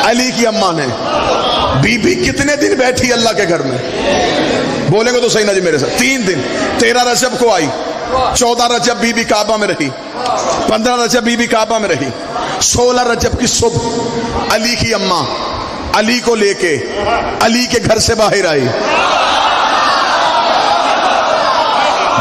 علی کی اماں نے. بی بی کتنے دن بیٹھی اللہ کے گھر میں؟ بولے گا تو صحیح نا جی میرے ساتھ. 3 دن. 13 رجب کو آئی, 14 رجب بی بی کعبہ میں رہی, 15 رجب بی بی کعبہ میں رہی, 16 رجب کی صبح علی کی اماں علی کو لے کے علی کے گھر سے باہر آئی.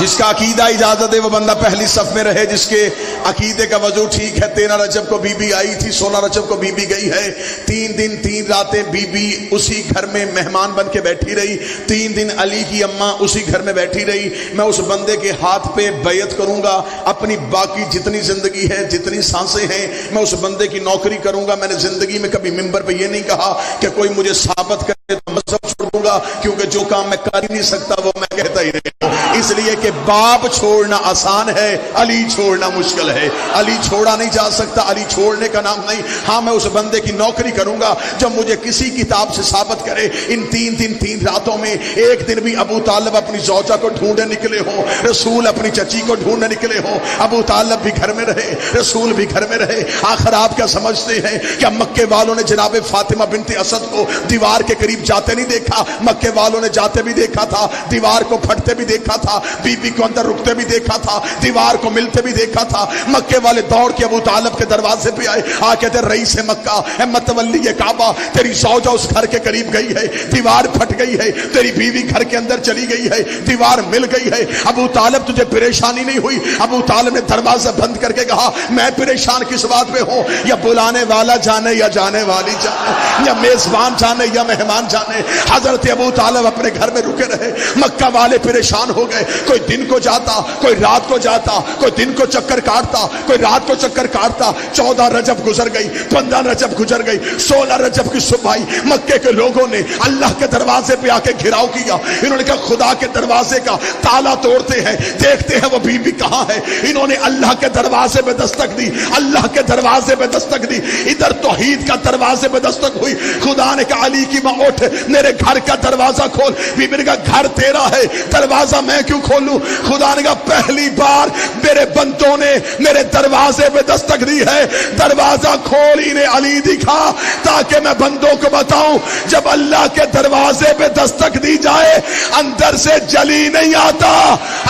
جس کا عقیدہ اجازت ہے وہ بندہ پہلی صف میں رہے, جس کے عقیدے کا وضو ٹھیک ہے. 13 رجب کو بی بی آئی تھی, 16 رجب کو بی بی گئی ہے. 3 دن 3 راتیں بی بی اسی گھر میں مہمان بن کے بیٹھی رہی. 3 دن علی کی اماں اسی گھر میں بیٹھی رہی. میں اس بندے کے ہاتھ پہ بیعت کروں گا, اپنی باقی جتنی زندگی ہے, جتنی سانسیں ہیں, میں اس بندے کی نوکری کروں گا. میں نے زندگی میں کبھی ممبر پہ یہ نہیں کہا کہ کوئی مجھے ثابت کرے تو مذہب چھوڑ دوں گا, کیونکہ جو کام میں کر ہی نہیں سکتا وہ میں کہتا ہی نہیں ہوں. اس لیے کہ باپ چھوڑنا آسان ہے, علی چھوڑنا مشکل ہے. علی چھوڑا نہیں جا سکتا, علی چھوڑنے کا نام نہیں. ہاں میں اس بندے کی نوکری کروں گا جب مجھے کسی کتاب سے ثابت کرے. ان 3 دن 3 راتوں میں ایک دن بھی ابو طالب اپنی زوجہ کو ڈھونڈنے نکلے ہوں, رسول اپنی چچی کو ڈھونڈنے نکلے ہوں, ابو طالب بھی گھر میں رہے, رسول بھی گھر میں رہے. آخر آپ کیا سمجھتے ہیں کہ مکے والوں نے جناب فاطمہ بنت اسد کو دیوار کے قریب جاتے نہیں دیکھا؟ مکے والوں نے جاتے بھی دیکھا تھا, دیوار کو پھٹتے بھی دیکھا تھا, بی بی کو اندر رکتے بھی دیکھا تھا, دیوار کو ملتے بھی دیکھا تھا. مکے والے دوڑ کے ابو طالب کے دروازے پہ آئے, آ کہتے رئیس مکہ اے متولی کعبہ, تیری زوجہ اس گھر کے قریب گئی ہے, دیوار پھٹ گئی ہے, تیری بیوی گھر کے اندر چلی گئی ہے, دیوار مل گئی ہے. ابو طالب تجھے پریشانی نہیں ہوئی؟ ابو طالب نے دروازہ بند کر کے کہا میں پریشان کس بات پہ ہوں؟ یا بلانے والا جانے یا جانے والی جانے, یا میزبان جانے یا مہمان جانے. حضرت ابو طالب اپنے گھر میں رکے رہے. مکہ والے پریشان ہو گئے, کوئی دن کو جاتا, کوئی رات کو جاتا, کوئی دن کو چکر کاٹتا, کوئی رات کو چکر کاٹتا. 14 رجب گزر گئی, 15 رجب گزر گئی, 16 رجب کی صبح آئی. مکے کے لوگوں نے اللہ کے دروازے پہ آ کے گھراؤ کیا. انہوں نے کہا خدا کے دروازے کا تالا توڑتے ہیں, دیکھتے ہیں وہ بیوی کہاں ہے. انہوں نے اللہ کے دروازے پہ دستک دی, اللہ کے دروازے پہ دستک دی. ادھر توحید کا دروازے پہ دستک ہوئی. خدا نے کہا علی کی ماں اٹھ, میرے گھر کا دروازہ کھول. بیوی نے کہا گھر تیرا ہے, دروازہ میں کیوں کھولوں؟ خدا نے کہا پہلی بار میرے بندوں نے میرے دروازے پہ دستک دی ہے, دروازہ کھول. انہیں علی دکھا تاکہ میں بندوں کو بتاؤں جب اللہ کے دروازے پہ دستک دی جائے اندر سے جلی نہیں آتا,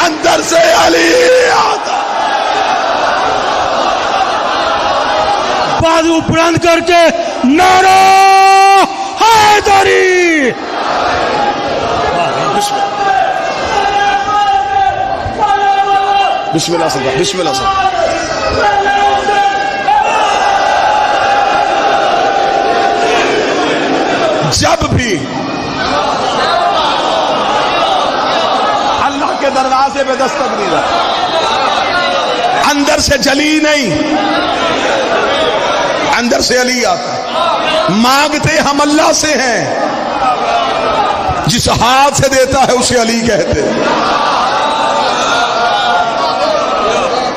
اندر سے علی آتا. بازو بلند کر کے نعرہ حیدری. بسم اللہ صلی اللہ, بسم اللہ صلی اللہ. جب بھی اللہ کے دروازے پہ دستک دی جائے اندر سے جلی نہیں, اندر سے علی آتا. مانگتے ہم اللہ سے ہیں, جس ہاتھ سے دیتا ہے اسے علی کہتے.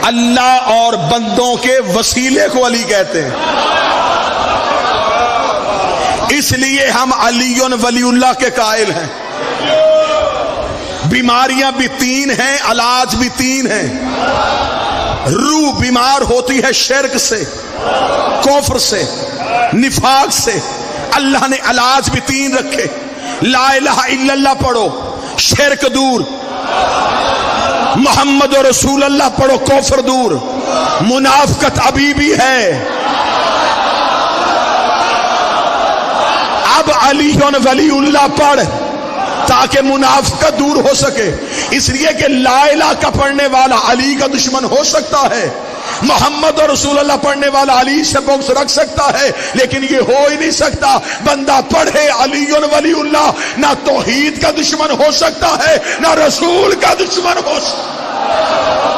اللہ اور بندوں کے وسیلے کو علی کہتے ہیں. اس لیے ہم علی ولی اللہ کے قائل ہیں. بیماریاں بھی 3 ہیں, علاج بھی 3 ہیں. روح بیمار ہوتی ہے شرک سے, کفر سے, نفاق سے. اللہ نے علاج بھی 3 رکھے. لا الہ الا اللہ پڑھو, شرک دور. محمد رسول اللہ پڑھو, کفر دور. منافقت ابھی بھی ہے. اب علی ولی اللہ پڑھ تاکہ منافقت دور ہو سکے. اس لیے کہ لا الہ کا پڑھنے والا علی کا دشمن ہو سکتا ہے, محمد اور رسول اللہ پڑھنے والا علی سے بغض رکھ سکتا ہے, لیکن یہ ہو ہی نہیں سکتا بندہ پڑھے علی ولی اللہ نہ توحید کا دشمن ہو سکتا ہے نہ رسول کا دشمن ہو سکتا ہے.